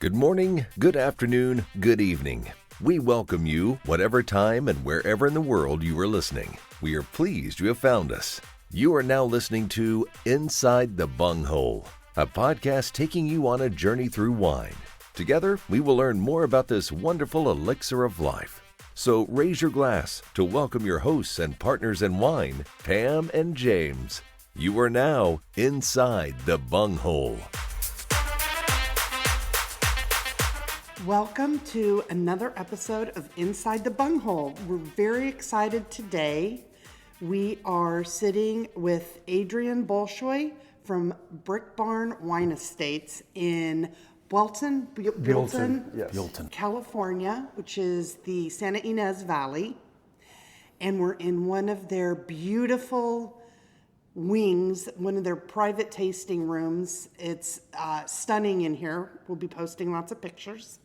Good morning, good afternoon, good evening. We welcome you, whatever time and wherever in the world you are listening. We are pleased you have found us. You are now listening to Inside the Bunghole, a podcast taking you on a journey through wine. Together, we will learn more about this wonderful elixir of life. So raise your glass to welcome your hosts and partners in wine, Pam and James. You are now Inside the Bunghole. Welcome to another episode of Inside the Bunghole. We're very excited today. We are sitting with Adrian Bolshoi from brickbarnwinestate in Buellton, Buellton, California, which is the Santa Ynez Valley. And we're in one of their beautiful wings, one of their private tasting rooms. It's stunning in here. We'll be posting lots of pictures.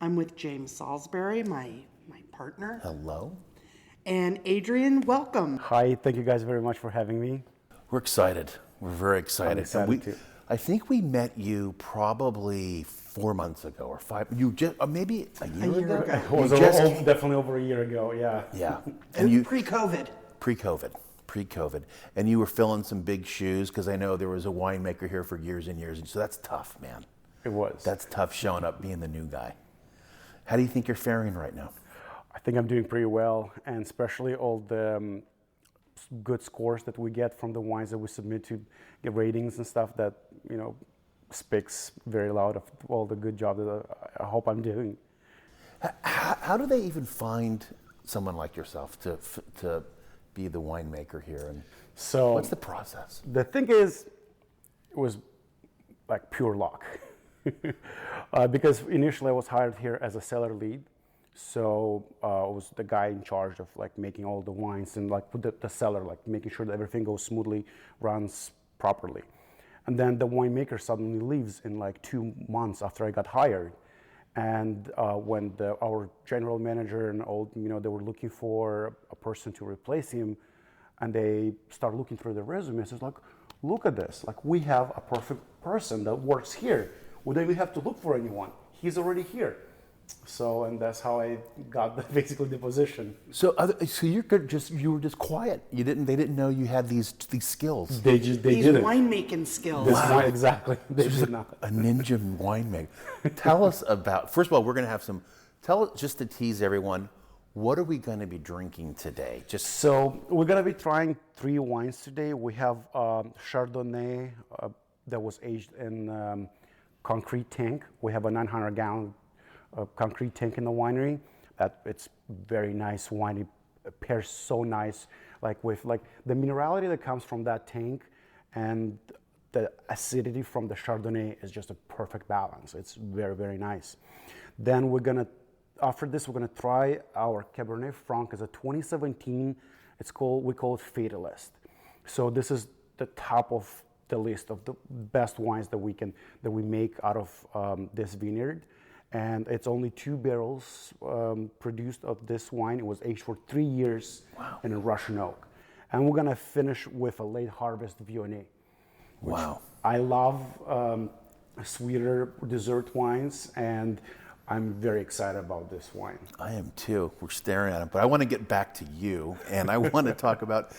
I'm with James Salisbury, my partner. Hello. And Adrian, welcome. Hi, thank you guys very much for having me. We're excited. We're very excited. I'm excited too. I think we met you probably 4 months ago or five. You just maybe a year ago. It was definitely over a year ago. Yeah. Yeah. And you pre-COVID. Pre-COVID, and you were filling some big shoes because I know there was a winemaker here for years and years, and so that's tough, man. It was. That's tough showing up being the new guy. How do you think you're faring right now? I think I'm doing pretty well, and especially all the good scores that we get from the wines that we submit to get ratings and stuff. That speaks very loud of all the good job that I hope I'm doing. How do they even find someone like yourself to be the winemaker here? And so what's the process? The thing is, it was like pure luck. Because initially I was hired here as a cellar lead. So I was the guy in charge of like making all the wines and like put the cellar, like making sure that everything goes smoothly, runs properly. And then the winemaker suddenly leaves in like 2 months after I got hired. And when our general manager and all, they were looking for a person to replace him, and they start looking through the resumes, it's like, look at this, like we have a perfect person that works here. We don't even have to look for anyone. He's already here. So, and that's how I got basically the position. So you were just quiet. They didn't know you had these skills. They These didn't. winemaking skills. Wow. Exactly. They So did not. a ninja winemaker. Tell us about. First of all, we're going to have some. Tell us, just to tease everyone, what are we going to be drinking today? So we're going to be trying 3 wines today. We have Chardonnay that was aged in concrete tank. We have a 900-gallon concrete tank in the winery. It's very nice wine. It pairs so nice, like with like the minerality that comes from that tank, and the acidity from the Chardonnay is just a perfect balance. It's very, very nice. Then after this, we're gonna try our Cabernet Franc. It's a 2017. We call it Fatalist. So this is the top of the list of the best wines that we make out of this vineyard. And it's only 2 barrels produced of this wine. It was aged for 3 years in a Russian oak. And we're gonna finish with a late harvest Viognier. Wow. I love sweeter dessert wines, and I'm very excited about this wine. I am too. We're staring at it, but I want to get back to you, and I want to talk about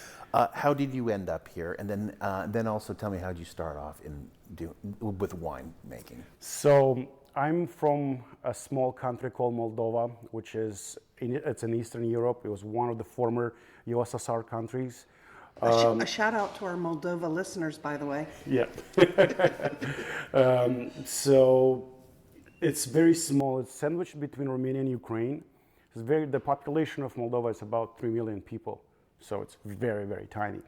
how did you end up here, and then also tell me how did you start off with wine making. So I'm from a small country called Moldova, which it's in Eastern Europe. It was one of the former USSR countries. A shout out to our Moldova listeners, by the way. Yeah. So it's very small. It's sandwiched between Romania and Ukraine. The population of Moldova is about 3 million people. So it's very, very tiny,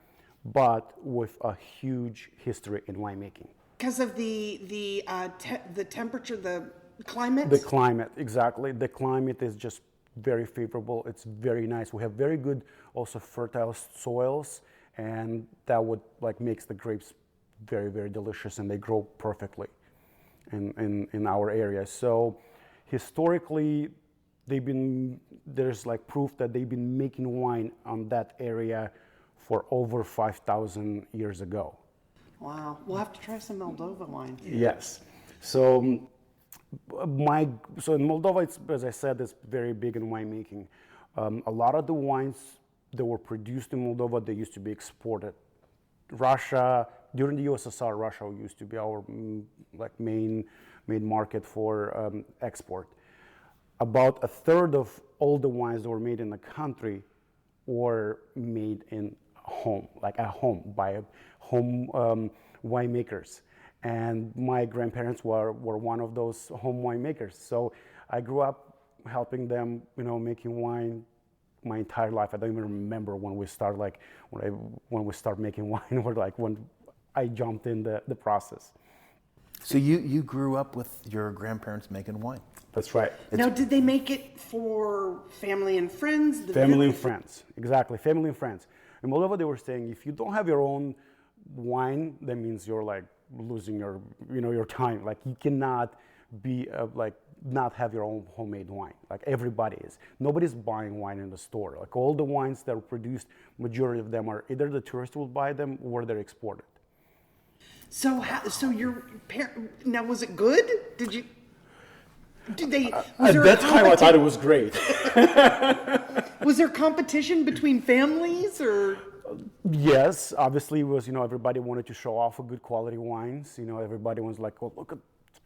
but with a huge history in winemaking. Because of the temperature, the climate? The climate, exactly. The climate is just very favorable. It's very nice. We have very good, also fertile soils, and that would makes the grapes very, very delicious, and they grow perfectly in our area. So historically, there's proof that they've been making wine on that area for over 5,000 years ago. Wow, we'll have to try some Moldova wine. Yes. So So in Moldova, it's, as I said, it's very big in winemaking. A lot of the wines that were produced in Moldova, they used to be exported. Russia, during the USSR, Russia used to be our like main market for export. About a third of all the wines that were made in the country were made in home, like at home, by home winemakers. And my grandparents were one of those home winemakers. So I grew up helping them, making wine my entire life. I don't even remember when we start, like when we start making wine, or like when I jumped in the process. So you grew up with your grandparents making wine. That's right. Now, did they make it for family and friends? Family and friends, exactly. Family and friends. In Moldova, they were saying if you don't have your own wine, that means you're like losing your time. Like you cannot be not have your own homemade wine. Like everybody is. Nobody's buying wine in the store. Like all the wines that are produced, majority of them are either the tourists will buy them or they're exported. So your parent, now was it good? Did they? At that time, I thought it was great. Was there competition between families, or? Yes, obviously it was. Everybody wanted to show off a good quality wines. Everybody was like, "Oh,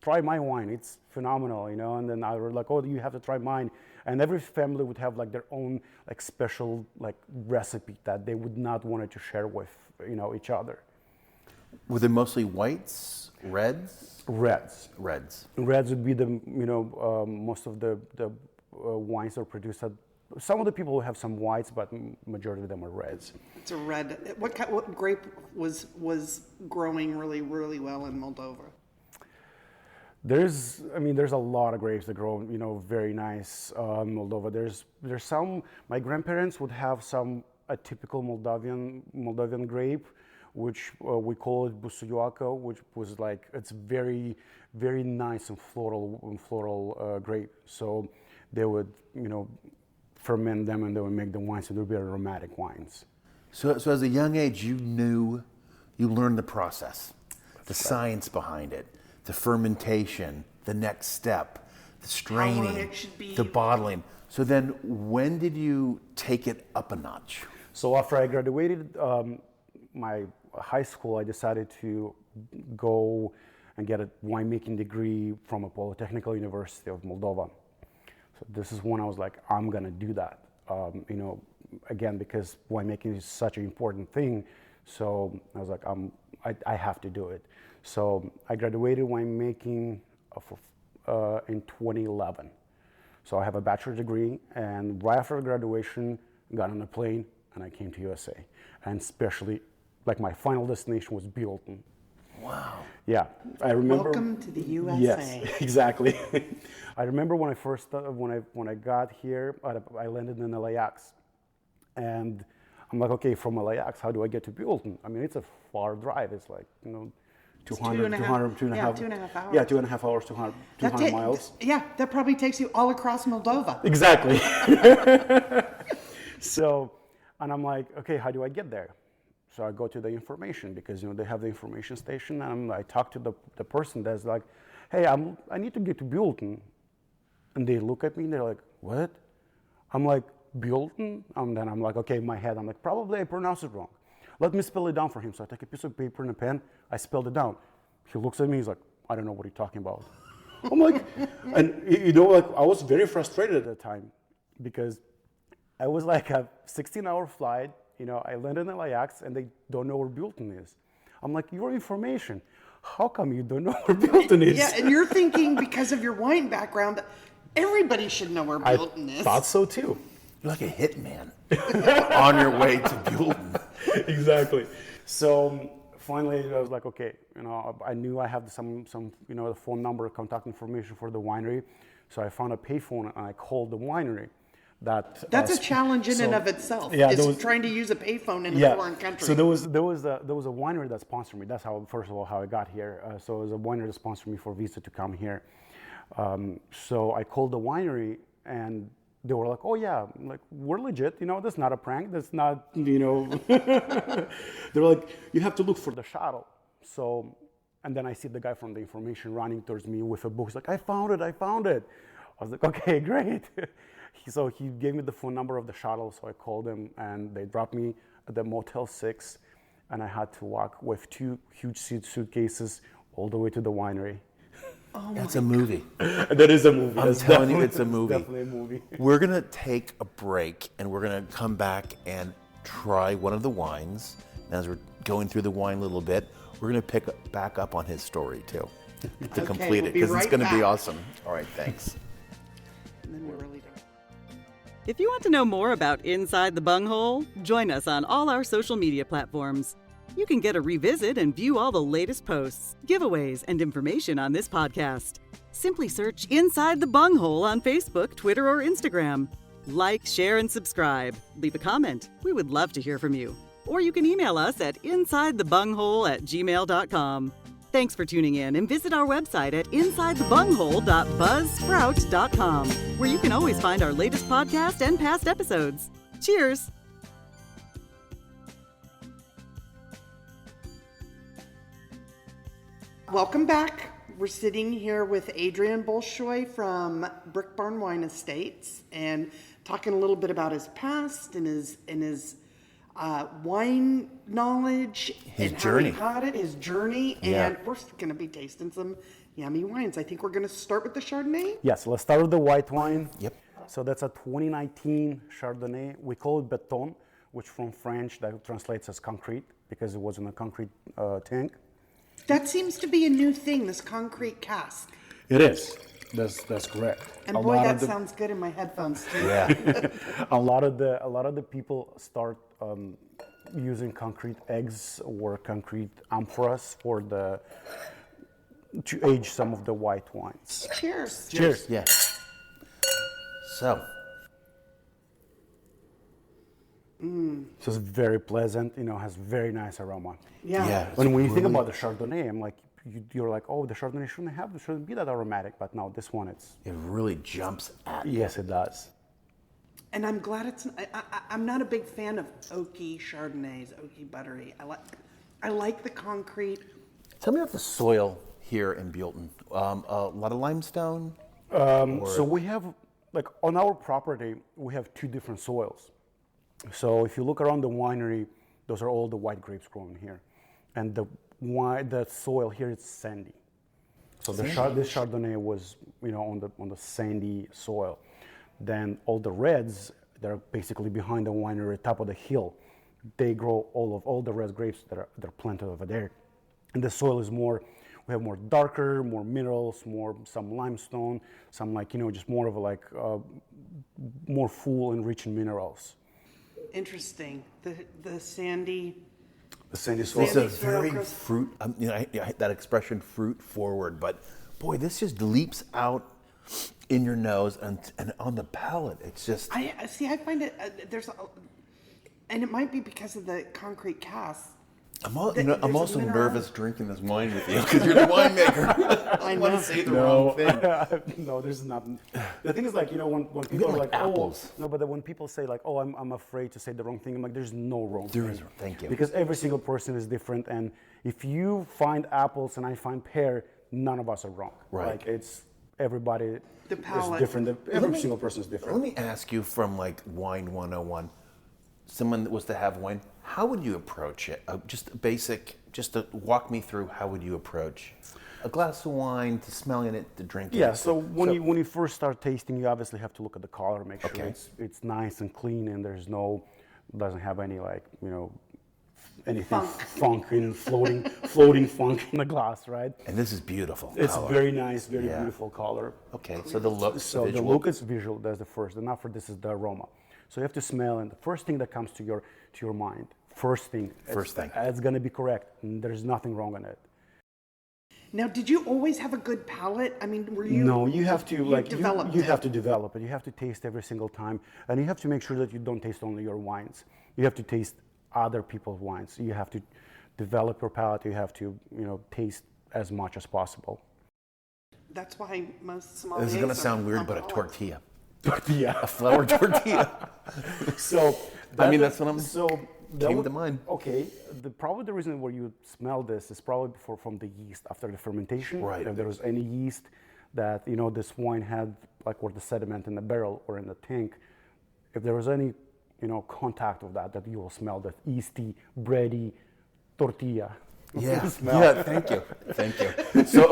try my wine. It's phenomenal." And then I was like, "Oh, you have to try mine." And every family would have like their own like special like recipe that they would not want to share with each other. Were they mostly whites, reds? Reds. Reds would be the most of the wines are produced at. Some of the people have some whites, but majority of them are reds. It's a red. What grape was growing really, really well in Moldova? There's a lot of grapes that grow, very nice in Moldova. There's some. My grandparents would have a typical Moldovan grape, which we call it busuioacă, which was like it's very, very nice and floral grape. So they would, ferment them and they would make the wines, and they would be aromatic wines. So as a young age, you learned the process, the science behind it, the fermentation, the next step, the straining, how long it should be. The bottling. So then when did you take it up a notch? So after I graduated my high school, I decided to go and get a winemaking degree from a Polytechnical University of Moldova. So this is when I was like, I'm gonna do that. Again, because winemaking is such an important thing. So I was like, I have to do it. So I graduated winemaking in 2011. So I have a bachelor's degree, and right after graduation, got on a plane and I came to USA. And especially, like my final destination was Buellton. Wow. Yeah, I remember. Welcome to the USA. Yes, exactly. I remember when I first when I got here, I landed in LAX, and I'm like, okay, from LAX, how do I get to Buellton? I mean, it's a far drive. It's like 200 hours. Yeah, 2.5 hours. Yeah, 2.5 hours, 200 miles. Yeah, that probably takes you all across Moldova. Exactly. So, and I'm like, okay, how do I get there? So I go to the information, because they have the information station, and I talk to the person that's like, hey, I need to get to Buellton. And they look at me and they're like, what? I'm like, Buellton? And then I'm like, okay, in my head, I'm like, probably I pronounced it wrong. Let me spell it down for him. So I take a piece of paper and a pen, I spelled it down. He looks at me, he's like, I don't know what you're talking about. I'm like, and I was very frustrated at the time, because I was like a 16-hour flight. I landed in LAX and they don't know where Buellton is. I'm like, your information, how come you don't know where Buellton is? Yeah, and you're thinking because of your wine background that everybody should know where Buellton is. I thought so too. You're like a hitman on your way to Buellton. Exactly. So finally, I was like, okay, I knew I had some the phone number, contact information for the winery. So I found a payphone and I called the winery. That's a challenge in and of itself. Yeah, trying to use a payphone in a foreign country. So there was a winery that sponsored me. That's how, first of all, how I got here. So it was a winery that sponsored me for visa to come here. So I called the winery and they were like, oh yeah, like we're legit. That's not a prank. That's not. They were like, you have to look for the shuttle. So And then I see the guy from the information running towards me with a book. He's like, I found it. I was like, okay, great. So he gave me the phone number of the shuttle, so I called him, and they dropped me at the Motel 6, and I had to walk with 2 huge suitcases all the way to the winery. Oh, That's a movie. That is a movie. I'm telling you, it's a movie. Definitely a movie. We're going to take a break, and we're going to come back and try one of the wines. And as we're going through the wine a little bit, we're going to pick back up on his story, too, to complete it, because it's going to be awesome. All right, thanks. And then we're really done. If you want to know more about Inside the Bunghole, join us on all our social media platforms. You can get a revisit and view all the latest posts, giveaways, and information on this podcast. Simply search Inside the Bunghole on Facebook, Twitter, or Instagram. Like, share, and subscribe. Leave a comment. We would love to hear from you. Or you can email us at insidethebunghole@gmail.com. Thanks for tuning in, and visit our website at insidethebunghole.buzzsprout.com, where you can always find our latest podcast and past episodes. Cheers! Welcome back. We're sitting here with Adrian Bolshoi from Brick Barn Wine Estates and talking a little bit about his past and his wine knowledge, His and journey. how he got it, his journey, Yeah. and we're going to be tasting some yummy wines. I think we're going to start with the Chardonnay. Yes, let's start with the white wine. Yep. So that's a 2019 Chardonnay. We call it béton, which from French that translates as concrete because it was in a concrete tank. That seems to be a new thing, this concrete cask. It is. That's correct. And boy, that sounds good in my headphones too. Yeah. a lot of the people start using concrete eggs or concrete amphoras to age some of the white wines. Cheers. Cheers. Yeah. So, So it's very pleasant. Has very nice aroma. Yeah. yeah. When you think about the Chardonnay, I'm like, you're like, oh, the Chardonnay shouldn't be that aromatic, but no, this one it really jumps at you. yes, it does. And I'm glad I'm not a big fan of oaky Chardonnays, oaky buttery. I like the concrete. Tell me about the soil here in Buellton. A lot of limestone? So we have, on our property, we have 2 different soils. So if you look around the winery, those are all the white grapes growing here. And the soil here is sandy. So this Chardonnay was, on the sandy soil. Then all the reds, they're basically behind the winery, top of the hill. They grow all the red grapes that are planted over there. And the soil is we have more darker, more minerals, some limestone, some just more of more full and rich in minerals. Interesting. The sandy. The sandy soil. It's a Sandy soil very grows- fruit, that expression, fruit forward, but boy, this just leaps out in your nose and on the palate. It's just, I find it, and it might be because of the concrete cast. I'm there's also mineral- nervous drinking this wine with you because you're the winemaker. I want know. to say the wrong thing. No, there's nothing. The thing is, when people are like like, apples. oh, no, but when people say like, oh, I'm afraid to say the wrong thing, I'm like, there's no wrong There thing. is, thank you. Because every single person is different, and if you find apples and I find pear, none of us are wrong. Right. The Everybody is palate. different. Every single person is Let different. me ask you from Wine 101, someone that was to have wine, how would you approach it? Just to walk me through, how would you approach a glass of wine, to smelling it, to drinking Yeah, it? so when you first start tasting, you obviously have to look at the color, make sure Okay. it's nice and clean, and doesn't have any anything funky, floating funk in the glass, right? And this is beautiful. It's color. very nice, very Yeah. beautiful color. Okay, so the look, So visual. the look is visual. That's the first. And after this is the aroma. So you have to smell, and the first thing that comes to your mind, it's going to be correct. And there's nothing wrong on it. Now, did you always have a good palate? I mean, were you? No, you have to developed you it. have to develop it. You have to taste every single time, and you have to make sure that you don't taste only your wines. You have to taste other people's wines. You have to develop your palate. You have to taste as much as possible. That's why most small. This is going to sound weird, but a tortilla. Tortilla. A flour tortilla. So I mean, that's what I'm- So came to mind. Okay, probably the reason where you smell this is probably from the yeast after the fermentation. Right. If there was any yeast that this wine had, like or the sediment in the barrel or in the tank, if there was any contact of that you will smell that yeasty, bready tortilla. Yeah, smell. yeah. Thank you. So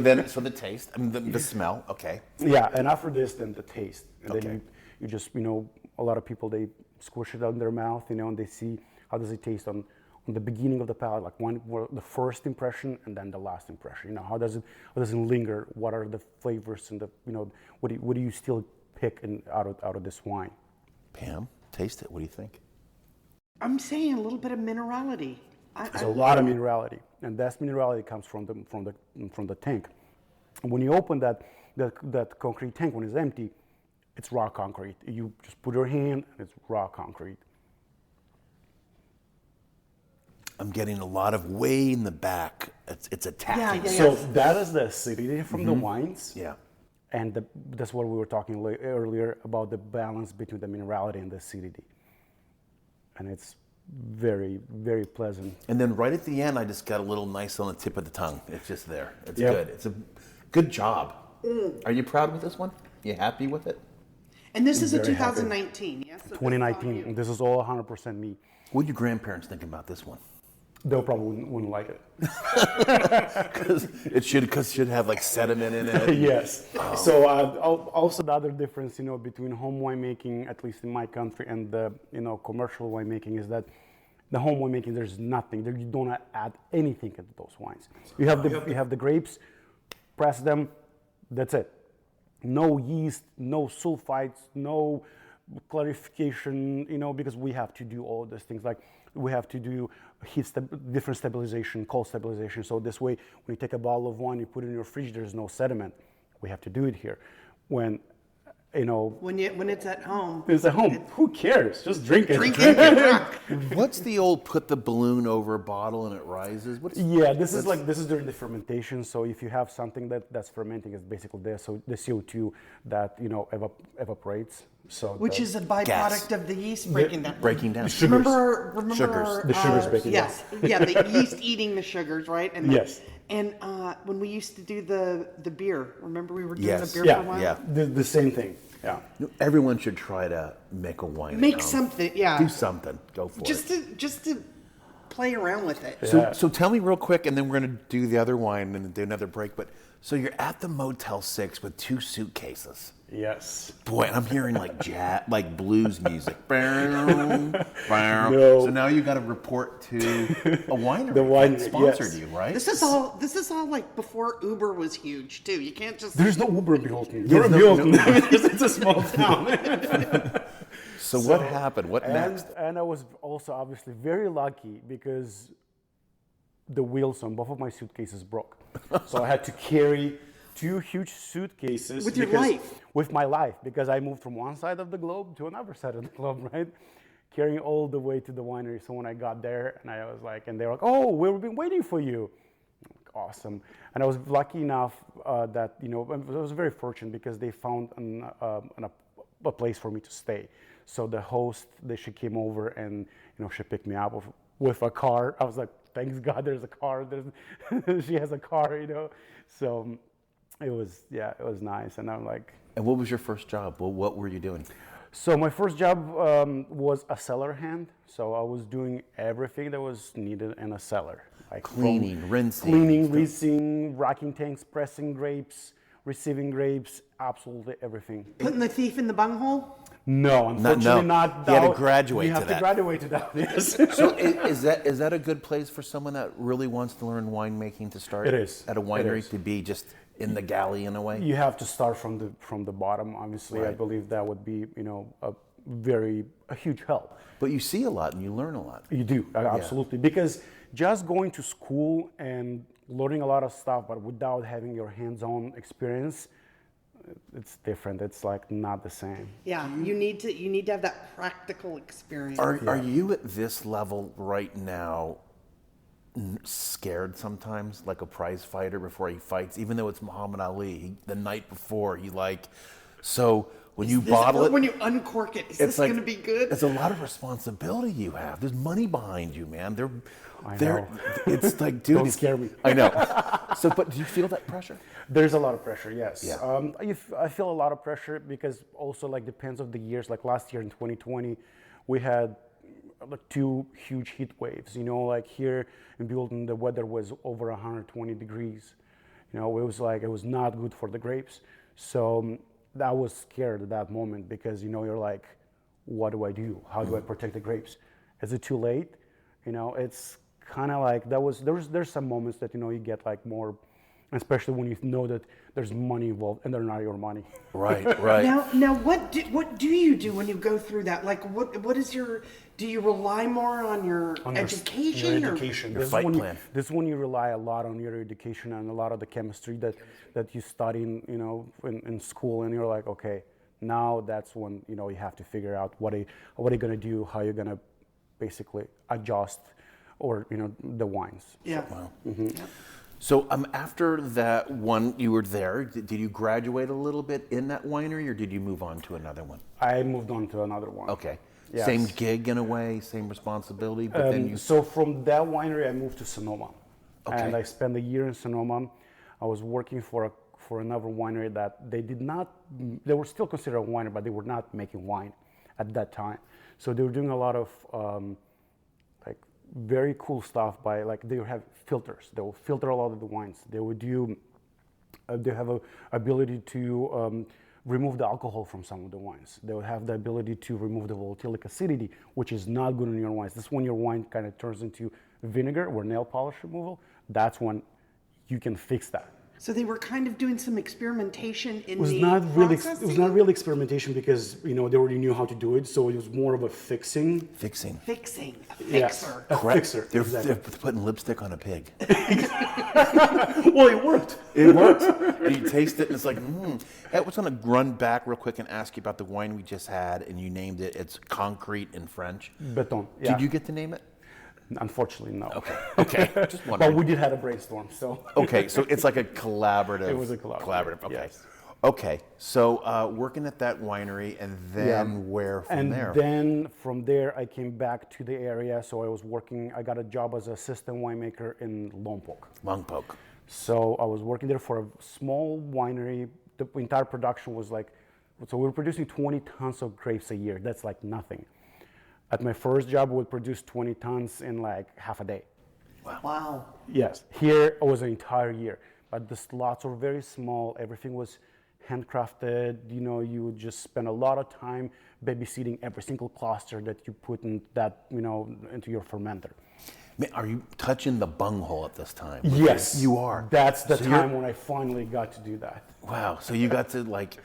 the taste, I mean the smell. Okay. Yeah, and after this, then the taste, and Okay. then you just a lot of people they squish it out in their mouth, and they see how does it taste on the beginning of the palate, like the first impression and then the last impression. How does it linger? What are the flavors and the what do you still pick out of this wine? Pam, taste it. What do you think? I'm saying a little bit of minerality. There's a lot of minerality, and that minerality comes from the tank. And when you open that concrete tank when it's empty, it's raw concrete. You just put your hand, and it's raw concrete. I'm getting a lot of way in the back. It's attacking. Yeah. So that is the acidity from the wines. Yeah. And that's what we were talking earlier about the balance between the minerality and the acidity. And it's very, very pleasant. And then right at the end, I just got a little nice on the tip of the tongue. It's just there. It's Yep. good. It's a good job. Are you proud with this one? You happy with it? And this is a Very happy. 2019, yes? So this is all 2019, new. and this is all 100% me. What do your grandparents think about this one? They'll probably wouldn't like it. Because it should have like sediment in it. Yes. So also the other difference, between home winemaking, at least in my country, and the commercial winemaking is that the home winemaking there's nothing. You don't add anything into those wines. You have the grapes, press them, that's it. No yeast, no sulfites, no clarification. Because we have to do all these things like. We have to do different stabilization, cold stabilization. So this way, when you take a bottle of wine, you put it in your fridge, there's no sediment. We have to do it here. When When it's at home. it's at home, who cares? Just drink it. Drink it, get drunk. What's the old put the balloon over a bottle and it rises? Yeah, this is during the fermentation. So if you have something that's fermenting, it's basically the CO2 that evaporates. So Which is a byproduct of the yeast breaking down. breaking down? Remember Sugars. The sugars breaking down. Yes, yeah, the yeast eating the sugars, right? And Yes. And when we used to do the beer, remember we were doing Yes. the beer for a Yeah, while? Yeah. the same thing. Yeah. Everyone should try to make a wine. at Make home. something, yeah. Do something. Go for Just it. to play around with it. So tell me real quick, and then we're going to do the other wine and do another break. But so you're at the Motel 6 with 2 suitcases. Yes. Boy, and I'm hearing like jazz, like blues music. No. No. So now you got to report to a winery. The winery, that sponsored yes. you, right? This is all like before Uber was huge too. You can't just. There's no Uber in Buellton. You're in Buellton. It's a small town. So what happened? What next? And I was also obviously very lucky because the wheels on both of my suitcases broke. So I had to carry 2 huge suitcases. With your because- life. With my life, because I moved from one side of the globe to another side of the globe, right? Carrying all the way to the winery. So when I got there, and I was like, and they were like, "Oh, we've been waiting for you." I'm like, awesome. And I was lucky enough that I was very fortunate because they found a place for me to stay. So the host, she came over and she picked me up with a car. I was like, thanks God, there's a car. She has a car, So it was nice. And I'm like. And what was your first job? Well, what were you doing? So my first job was a cellar hand. So I was doing everything that was needed in a cellar, like Cleaning, rinsing. rinsing, racking tanks, pressing grapes, receiving grapes, absolutely everything. Putting the thief in the bunghole? No, unfortunately not. You had to graduate you to have that. to graduate to that. Yes. So is that a good place for someone that really wants to learn winemaking to start? It is. At a It winery is. to be just in the galley in a way? You have to start from the bottom. Obviously, I Right. believe that would be a huge help. But you see a lot and you learn a lot. You do, absolutely. Because just going to school and learning a lot of stuff, but without having your hands-on experience, it's different. It's like not the same. Yeah, you need to have that practical experience. Are you at this level right now scared sometimes, like a prize fighter before he fights, even though it's Muhammad Ali, the night before, so when you bottle it, when you uncork it, is this going to be good? It's a lot of responsibility you have. There's money behind you, man. I know. It's like, dude, Don't scare me. I know. So, but do you feel that pressure? There's a lot of pressure, yes. Yeah. I feel a lot of pressure because also like depends on the years. Like last year in 2020, we had like 2 huge heat waves. You know, like here in Buellton, the weather was over 120 degrees. You know, it was not good for the grapes. So I was scared at that moment because, you know, you're like, what do I do? How do I protect the grapes? Is it too late? You know, it's kind of like there's some moments that, you know, you get like more, especially when you know that there's money involved and they're not your money. Right. Now, what do you do when you go through that? Like, what is your? Do you rely more on your education? Your education. Your fight plan. This is when you rely a lot on your education and a lot of the chemistry that you study, you know, in school, and you're like, okay, now that's when, you know, you have to figure out what are you gonna do, how you're gonna basically adjust, or, you know, the wines. Yeah. Wow. Mm-hmm. Yeah. So after that one, you were there. Did you graduate a little bit in that winery, or did you move on to another one? I moved on to another one. Okay. Yes. Same gig in a way, same responsibility, but then you. So from that winery, I moved to Sonoma, Okay. and I spent a year in Sonoma. I was working for another winery that they were still considered a winery, but they were not making wine at that time. So they were doing a lot of like very cool stuff by, like, they would have filters. They will filter a lot of the wines. They would do. They have a ability to remove the alcohol from some of the wines. They would have the ability to remove the volatilic acidity, which is not good in your wines. This is when your wine kind of turns into vinegar or nail polish removal. That's when you can fix that. So they were kind of doing some experimentation in It was the not really. processing? It was not really experimentation because, you know, they already knew how to do it. So it was more of a fixing. Fixing. Fixing, a Yes, fixer. a fixer. They're exactly. putting lipstick on a pig. Well, it worked. It works. And you taste it, and it's like, Hey, I was going to run back real quick and ask you about the wine we just had, and you named it. It's Concrete in French. Béton. Yeah. Did you get to name it? Unfortunately, no. Okay. Just wondering. But we did have a brainstorm, so. Okay, so it's like a collaborative. It was a collaborative. Okay. Yes. Okay. So working at that winery, and then where from there? And then from there, I came back to the area. So I was working. I got a job as assistant winemaker in Lompoc. Lompoc. So I was working there for a small winery. The entire production was like, so we were producing 20 tons of grapes a year. That's like nothing. At my first job, we would produce 20 tons in like half a day. Wow. Yes, here it was an entire year. But the slots were very small. Everything was handcrafted. You know, you would just spend a lot of time babysitting every single cluster that you put in that, you know, into your fermenter. Man, are you touching the bunghole at this time? Yes, You are. That's the So time when I finally got to do that. Wow. So you got to like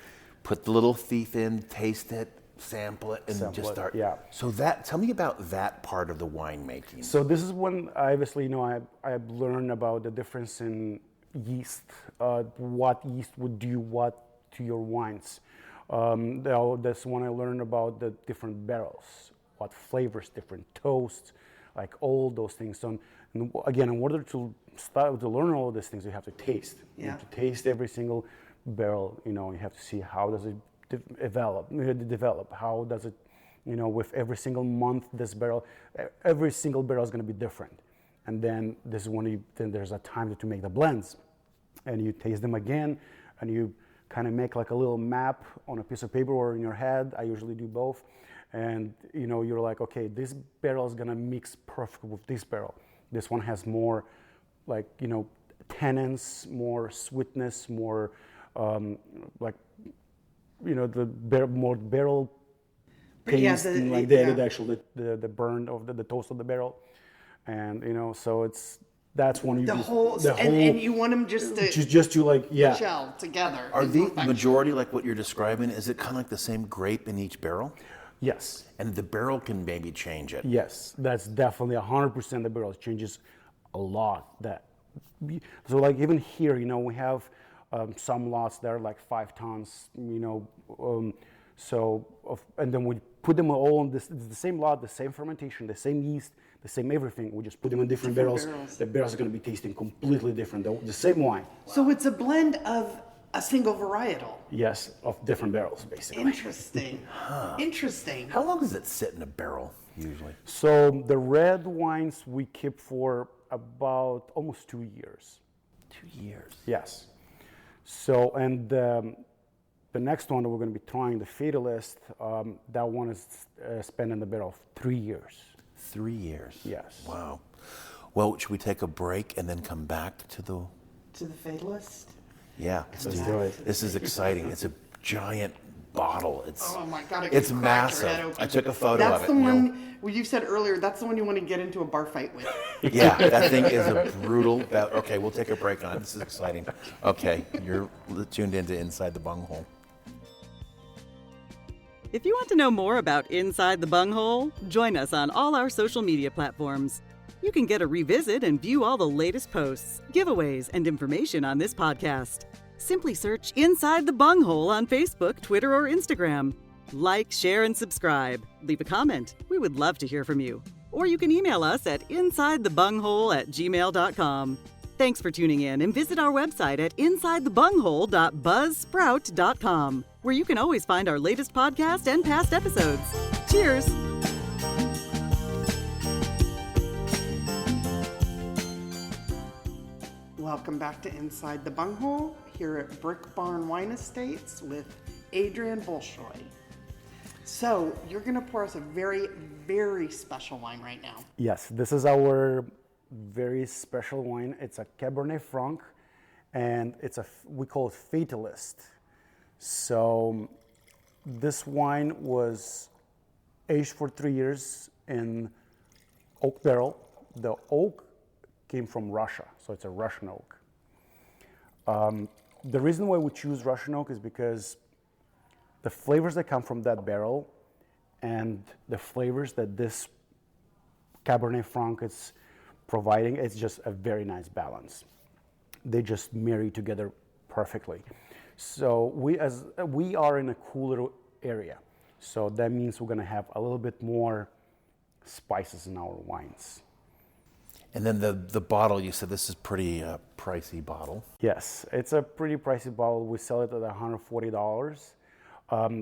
put the little thief in, taste it, sample it, and Sample just it, start. yeah. So tell me about that part of the winemaking. So this is when obviously, you know, I learned about the difference in yeast, what yeast would do what to your wines. That's when I learned about the different barrels, what flavors, different toasts, like all those things. So, and again, in order to start to learn all of these things, you have to taste. You have to taste every single barrel. You know, you have to see how does it develop. How does it, you know, with every single month, every single barrel is going to be different. And then this is when then there's a time to make the blends, and you taste them again, and you kind of make like a little map on a piece of paper or in your head. I usually do both. And, you know, you're like, okay, this barrel is going to mix perfectly with this barrel. This one has more, like, you know, tannins, more sweetness, more, like, you know, more barrel taste, and like the burn of the toast of the barrel. And, you know, so that's when you and you want them just to like, gel together. Are the majority like what you're describing? Is it kind of like the same grape in each barrel? Yes. And the barrel can maybe change it. Yes, that's definitely 100%. The barrel changes a lot. So like even here, you know, we have some lots that are like 5 tons, you know, and then we put them all on this. It's the same lot, the same fermentation, the same yeast, the same everything. We just put them in different barrels. The barrels are going to be tasting completely different. The same wine. So it's a blend of a single varietal. Yes, of different barrels, basically. Interesting. Interesting. How long does it sit in a barrel usually? So the red wines we keep for about almost 2 years. 2 years. Yes. So, and the next one that we're going to be trying, the Fatalist, that one is spent in the barrel of 3 years. 3 years. Yes. Wow. Well, should we take a break and then come back to the... To the Fatalist? Yeah. Let's do it. This is exciting. It's a giant bottle. Oh my God, It's massive. I took a photo That's of it. the one, well, you said earlier, that's the one you want to get into a bar fight with. Yeah, that thing is a brutal battle. Okay, we'll take a break on it. This is exciting. Okay, you're tuned into Inside the Bunghole. If you want to know more about Inside the Bunghole, join us on all our social media platforms. You can get a revisit and view all the latest posts, giveaways, and information on this podcast. Simply search Inside the Bunghole on Facebook, Twitter, or Instagram. Like, share, and subscribe. Leave a comment. We would love to hear from you. Or you can email us at insidethebunghole@gmail.com. Thanks for tuning in, and visit our website at insidethebunghole.buzzsprout.com, where you can always find our latest podcast and past episodes. Cheers! Welcome back to Inside the Bunghole here at Brick Barn Wine Estates with Adrian Bolshoi. So you're going to pour us a very, very special wine right now. Yes, this is our very special wine. It's a Cabernet Franc, and we call it Fatalist. So this wine was aged for 3 years in oak barrel. The oak came from Russia, so it's a Russian oak. The reason why we choose Russian oak is because the flavors that come from that barrel and the flavors that this Cabernet Franc is providing, it's just a very nice balance. They just marry together perfectly. So we are in a cooler area, so that means we're going to have a little bit more spices in our wines. And then the bottle, you said this is pretty pricey bottle. Yes, it's a pretty pricey bottle. We sell it at $140.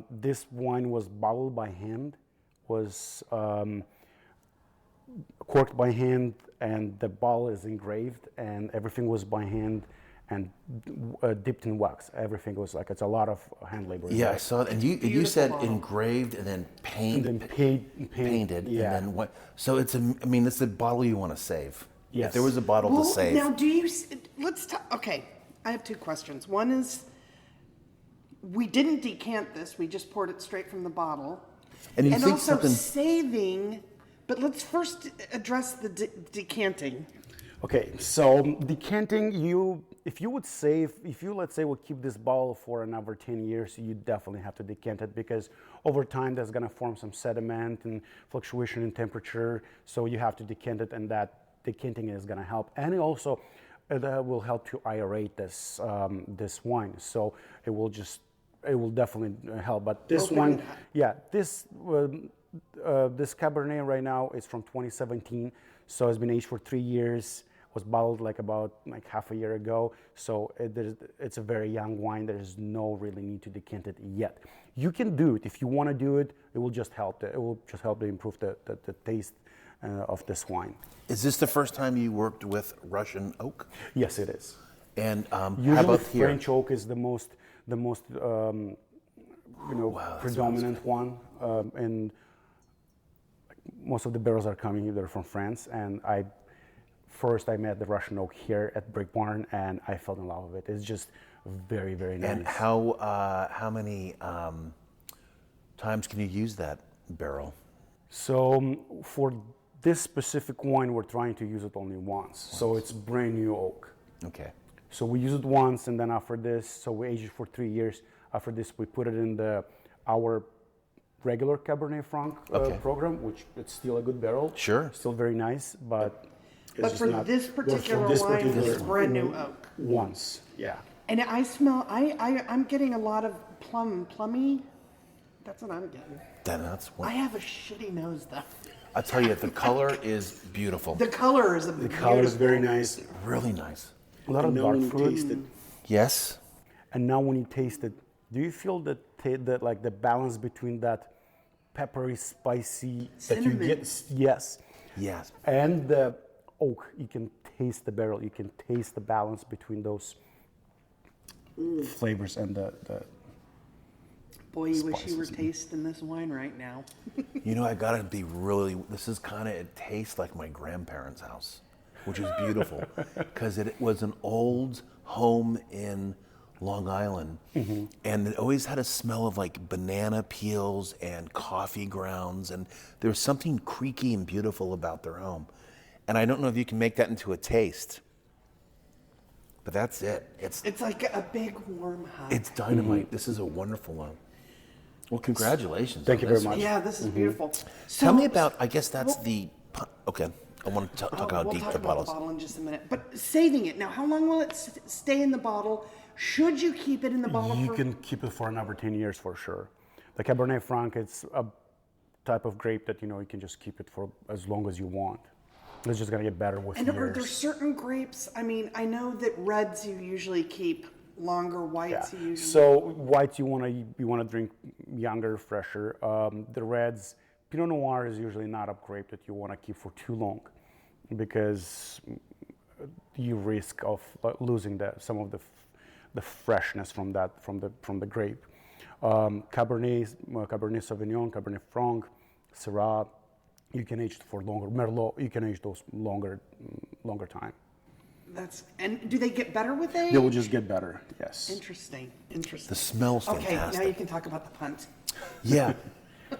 This wine was bottled by hand, was corked by hand, and the bottle is engraved, and everything was by hand and dipped in wax. Everything was it's a lot of hand labor. Yeah, I saw it. And you said engraved and then painted. Yeah. And then what? So it's it's a bottle you want to save. Yes. If there was a bottle to save. Now, let's talk. Okay, I have two questions. One is, we didn't decant this. We just poured it straight from the bottle. And you think also something... saving, but let's first address the decanting. Okay, so decanting, if you let's say we'll keep this bottle for another 10 years, you definitely have to decant it, because over time there's going to form some sediment and fluctuation in temperature, so you have to decant it, and that decanting is going to help. And it also will help to aerate this wine, so it will definitely help. But this one, this Cabernet right now is from 2017, so it's been aged for 3 years. Was bottled about half a year ago, so it's a very young wine. There's no really need to decant it yet. You can do it if you want to do it. It will just help. It will just help to improve the taste of this wine. Is this the first time you worked with Russian oak? Yes, it is. And usually how about here? French oak is the most predominant one, and most of the barrels are coming either from France. And I met the Russian oak here at Brick Barn, and I fell in love with it. It's just very, very nice. And how many times can you use that barrel? So for this specific wine, we're trying to use it only once. So it's brand new oak. Okay. So we use it once, and then after this, so we age it for 3 years. After this, we put it in our regular Cabernet Franc program, which it's still a good barrel. Sure. Still very nice, but for this particular wine, it's brand new oak. Once, yeah. And I smell, I'm getting a lot of plummy. That's what I'm getting. That's what. I have a shitty nose, though. I'll tell you, the color is beautiful. The color is very nice. Really nice. A lot of dark fruit. Yes. And now when you taste it, do you feel that like the balance between that peppery, spicy Cinnamon. that you get? Yes. Yes. And the oak, you can taste the barrel. You can taste the balance between those flavors and the Boy, you wish you were spices. tasting this wine right now. You know, I gotta be really, this is kind of, it tastes like my grandparents' house, which is beautiful, because it was an old home in Long Island, and it always had a smell of like banana peels and coffee grounds, and there was something creaky and beautiful about their home. And I don't know if you can make that into a taste, but that's it. It's like a big warm hug. It's dynamite. This is a wonderful one. Well, congratulations. Thank on you very this. much. Yeah, this is beautiful. So, Tell me about, I guess that's okay. I want to talk how we'll deep talk the about bottles. the bottle in just a minute. But saving it now, how long will it stay in the bottle? Should you keep it in the bottle? You can keep it for another 10 years for sure. The Cabernet Franc, it's a type of grape that, you can just keep it for as long as you want. It's just gonna get better with And years. are there certain grapes? I mean, I know that reds you usually keep longer, whites you usually. So whites you wanna drink younger, fresher. The reds, Pinot Noir is usually not a grape that you wanna keep for too long, because you risk of losing some of the freshness from the grape. Cabernet Sauvignon, Cabernet Franc, Syrah, you can age for longer. Merlot, you can age those longer time. And do they get better with age? They will just get better. Yes. Interesting. The smell's Okay, fantastic. now you can talk about the punt. Yeah.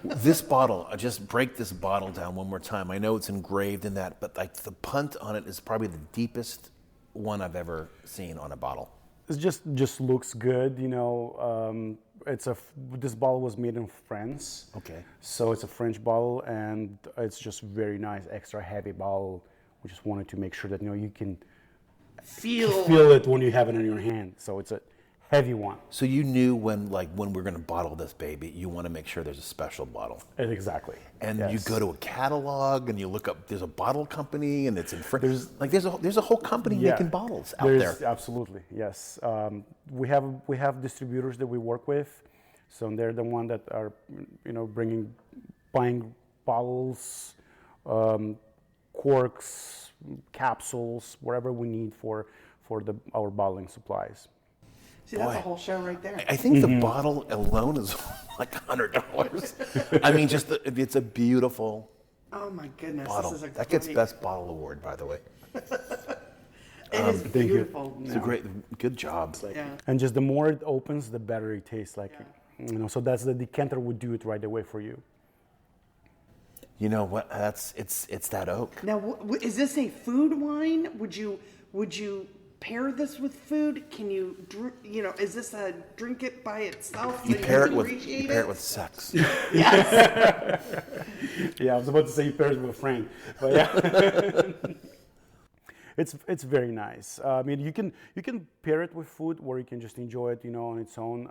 This bottle, I just break this bottle down one more time. I know it's engraved in that, but like the punt on it is probably the deepest one I've ever seen on a bottle. It just looks good, this bottle was made in France. Okay. So it's a French bottle, and it's just very nice, extra heavy bottle. We just wanted to make sure that you can feel it when you have it in your hand. So it's a heavy one. So you knew when we're going to bottle this baby, you want to make sure there's a special bottle. Exactly. And Yes. you go to a catalog and you look up, there's a bottle company and it's in French. There's a whole company making bottles out there. Absolutely, yes. We have distributors that we work with, so they're the one that are buying bottles, corks, capsules, whatever we need for our bottling supplies. See, that's a whole show right there. I think the bottle alone is like $100. I mean, it's a beautiful Oh my goodness, bottle. this is a That gets great- Best Bottle Award, by the way. It is Thank you. beautiful. It's a good job. Yeah. And just the more it opens, the better it tastes. So that's the decanter would do it right away for you. You know what? It's that oak. Now, is this a food wine? Would you pair this with food? Can you, is this a drink it by itself? So You pair it appreciate with sex. Yes. Yeah, I was about to say you pair it with Frank, but yeah. It's very nice. I mean, you can pair it with food, or you can just enjoy it, on its own.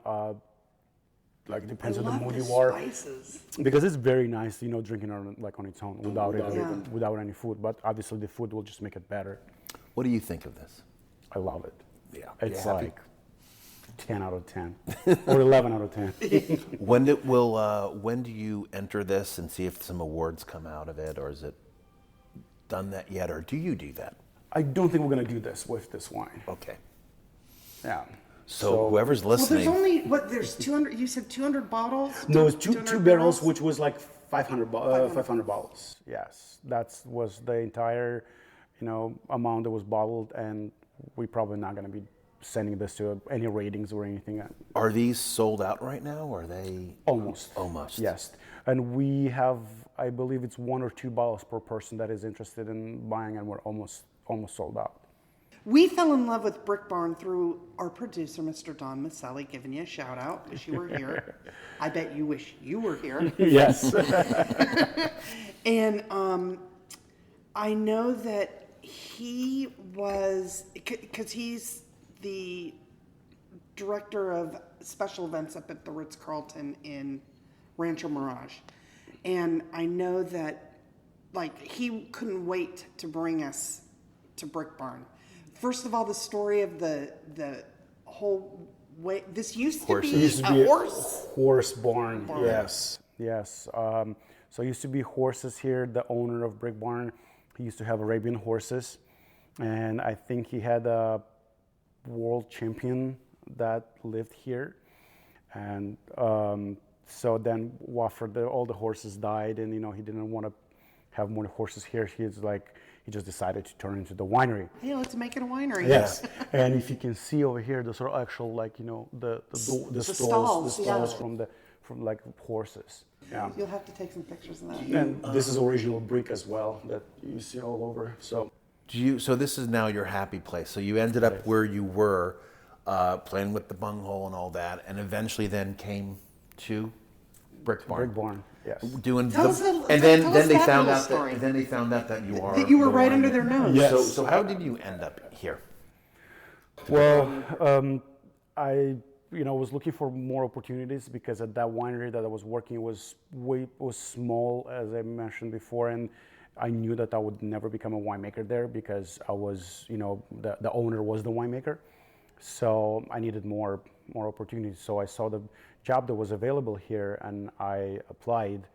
It depends on the mood you are. Spices. Because it's very nice, drinking on its own without any food. But obviously, the food will just make it better. What do you think of this? I love it. Yeah. It's You happy? like 10 out of 10 or 11 out of 10. When do you enter this and see if some awards come out of it, or is it done that yet, or do you do that? I don't think we're going to do this with this wine. Okay. Yeah. So whoever's Well, there's listening, only, there's 200, you said 200 bottles? No, it's two 200 barrels, which was like 500 bottles. Yes, that was the entire, amount that was bottled, and we're probably not going to be sending this to any ratings or anything. are these sold out right now, or are they Almost. Almost. Yes, and we have, I believe it's 1 or 2 bottles per person that is interested in buying, and we're almost sold out. We fell in love with Brick Barn through our producer, Mr. Don Maselli, giving you a shout out. Wish you were here. I bet you wish you were here. Yes. And I know that he was, because he's the director of special events up at the Ritz-Carlton in Rancho Mirage. And I know that, he couldn't wait to bring us to Brick Barn. First of all, the story of the whole Wait, this used to Horses. be Used to a be horse. horse barn. Yes, yes. So it used to be horses here. The owner of Brick Barn, he used to have Arabian horses, and I think he had a world champion that lived here, and so then after all the horses died, and he didn't want to have more horses here. He just decided to turn into the winery. Hey, let's make it a winery. Yes, and if you can see over here, those are actual the stalls yeah. from like horses. Yeah, You'll have to take some pictures of that. and this is original brick as well that you see all over. So So this is now your happy place. So you ended up where you were, playing with the bunghole and all that, and eventually then came to Brick Barn. Brick Barn, yes. Doing Tell us and then tell then us they that found little out story. that then they found out that you are That you were the right winemaker. under their nose. Yes. So how did you end up here? Well, I was looking for more opportunities because at that winery that I was working was small, as I mentioned before, and I knew that I would never become a winemaker there because I was, the owner was the winemaker. So I needed more opportunities. So I saw the job that was available here, and I applied,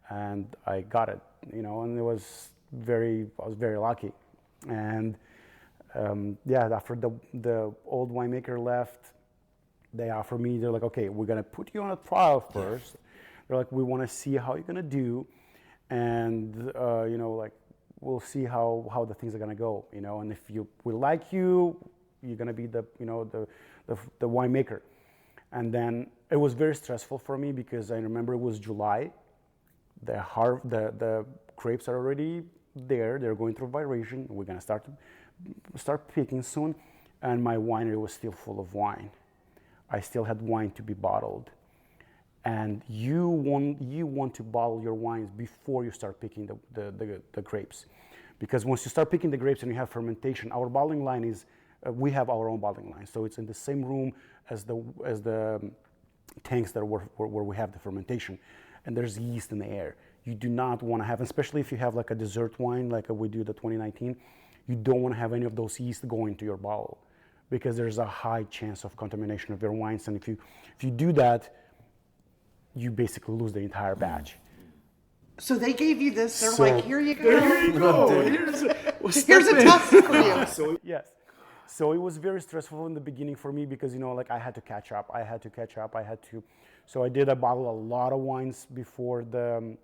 and I got it. And I was very lucky. And after the old winemaker left, they're like, okay, we're gonna put you on a trial first. They're like, we want to see how you're gonna do, and we'll see how the things are gonna go. And if we like you, you're gonna be the winemaker. And then it was very stressful for me because I remember it was July. The grapes are already there. They're going through vibration. We're gonna start picking soon, and my winery was still full of wine. I still had wine to be bottled, and you want to bottle your wines before you start picking the grapes, because once you start picking the grapes and you have fermentation, our bottling line is we have our own bottling line, so it's in the same room as the tanks that where we have the fermentation, and there's yeast in the air. You do not want to have, especially if you have like a dessert wine like we do the 2019. You don't want to have any of those yeast going to your bottle, because there's a high chance of contamination of your wines, and if you do that, you basically lose the entire batch. So they gave you this. They're So- like, here you go. There you go. Here's a test for you. Yes. So it was very stressful in the beginning for me because, I had to catch up. So I bottled a lot of wines before the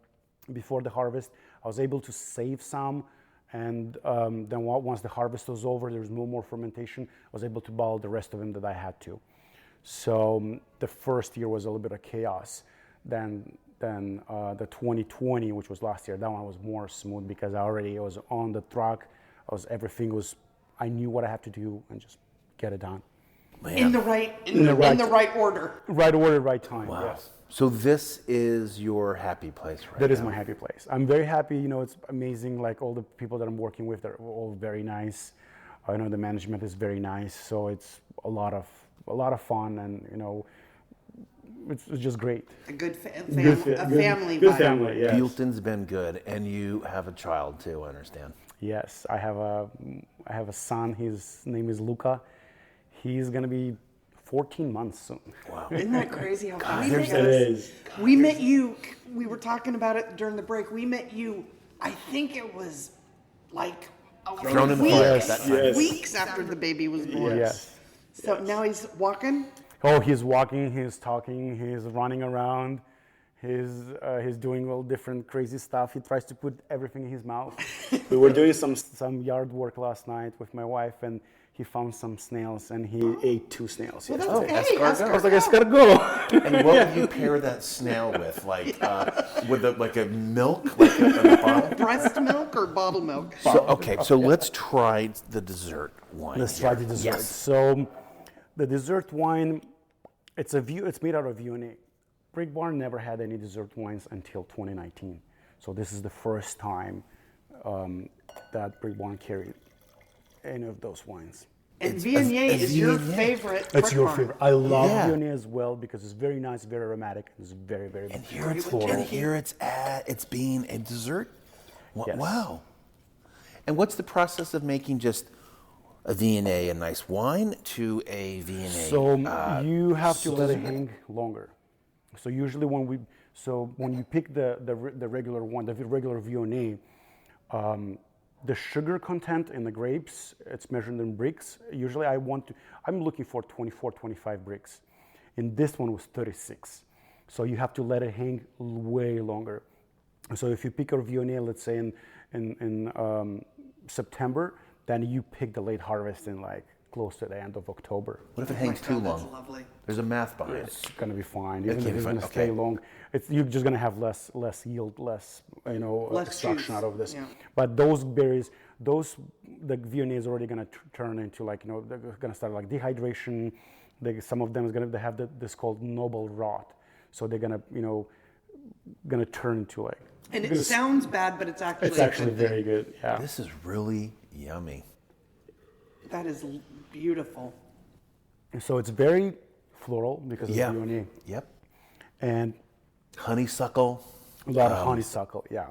harvest. I was able to save some. And then once the harvest was over, there was no more fermentation. I was able to bottle the rest of them that I had to. So the first year was a little bit of chaos. Then the 2020, which was last year, that one was more smooth because I was on the truck. I knew what I had to do and just get it done. Man. In the right order. Right order, right time. Wow. Yes. So this is your happy place right That now. is my happy place. I'm very happy. It's amazing. Like all the people that I'm working with, they're all very nice. I know the management is very nice. So it's a lot of fun, and it's just great. A good family Good vibe. family. Yes. Buellton's been good, and you have a child too, I understand. Yes, I have a son. His name is Luca. He's gonna be 14 months soon. Wow. Isn't that crazy how fast It it goes? is. We met you, we were talking about it during the break. We met you, I think it was like Thrown in the fire at that time. Yes. weeks after the baby was born. Yes. So now he's walking. Oh, he's walking. He's talking. He's running around. He's doing all different crazy stuff. He tries to put everything in his mouth. We were doing some yard work last night with my wife, and he found some snails, and he ate 2 snails. Well, yesterday. that's, hey, escargot. I was like, escargot. And what would you pair that snail with? Like like a milk, like a bottle? breast milk or bottle milk? So let's try the dessert wine. Let's try the dessert. Yes. So, the dessert wine, it's made out of Viognier. Brick Barn never had any dessert wines until 2019. So this is the first time that Brick Barn carried any of those wines. And Viognier is your favorite. That's brick your barn. favorite. I love Yeah. Viognier as well because it's very nice, very aromatic, and it's very, very And here it's floral. it's being a dessert. Yes. Wow. And what's the process of making just a V&A, a nice wine, to a V&A. So you have to let it hang longer. So usually when you pick the regular one, the regular V&A, the sugar content in the grapes, it's measured in bricks. Usually I'm looking for 24, 25 bricks. And this one was 36. So you have to let it hang way longer. So if you pick a V&A, let's say in September, then you pick the late harvest in like close to the end of October. What if it hangs too long? That's lovely. There's a math behind it. It's going to be fine. It Even can if be it's fine, going to stay okay. long, you're just going to have less yield, less extraction juice. out of this. Yeah. But those berries, the V&A is already going to turn into like, they're going to start like dehydration. Some of them is going to have this called noble rot. So they're going to turn into like. And it sounds bad, but it's actually It's actually very good. Yeah. This is really yummy. That is beautiful. So it's very floral because of Yeah. the V&A. Yep. And Honeysuckle. a lot of honeysuckle, yeah.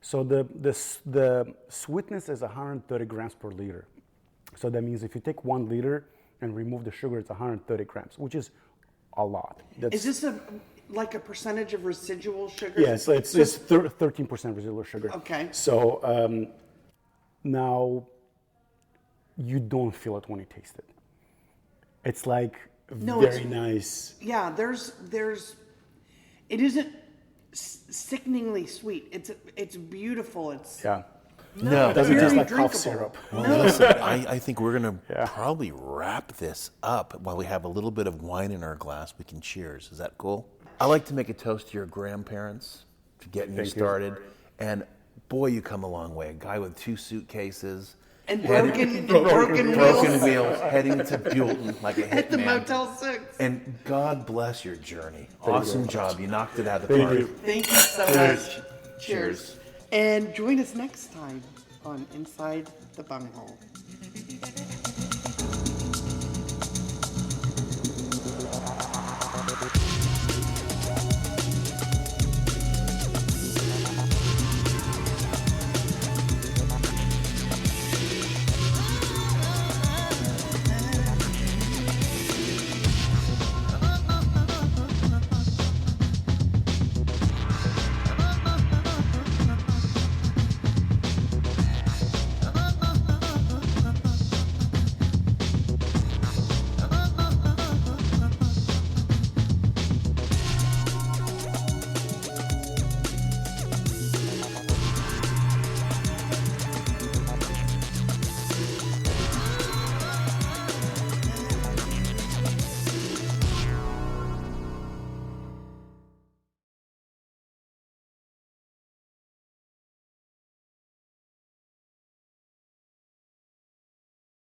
So the sweetness is 130 grams per liter. So that means if you take 1 liter and remove the sugar, it's 130 grams, which is a lot. Is this like a percentage of residual sugar? Yeah, so it's 13% residual sugar. Okay. So now you don't feel it when you taste it. It's like very nice. Yeah, it isn't sickeningly sweet. It's beautiful. It's Yeah. No. It doesn't very taste like drinkable. cough syrup. Well, listen, I think we're going to probably wrap this up while we have a little bit of wine in our glass. We can cheers. Is that cool? I like to make a toast to your grandparents for getting you started. And boy, you come a long way. A guy with 2 suitcases. And broken wheels heading to Buellton like a hitman. at the Motel 6. And God bless your journey. Awesome job. You knocked it out of the park. Thank you so much. Cheers. And join us next time on Inside the Bunghole.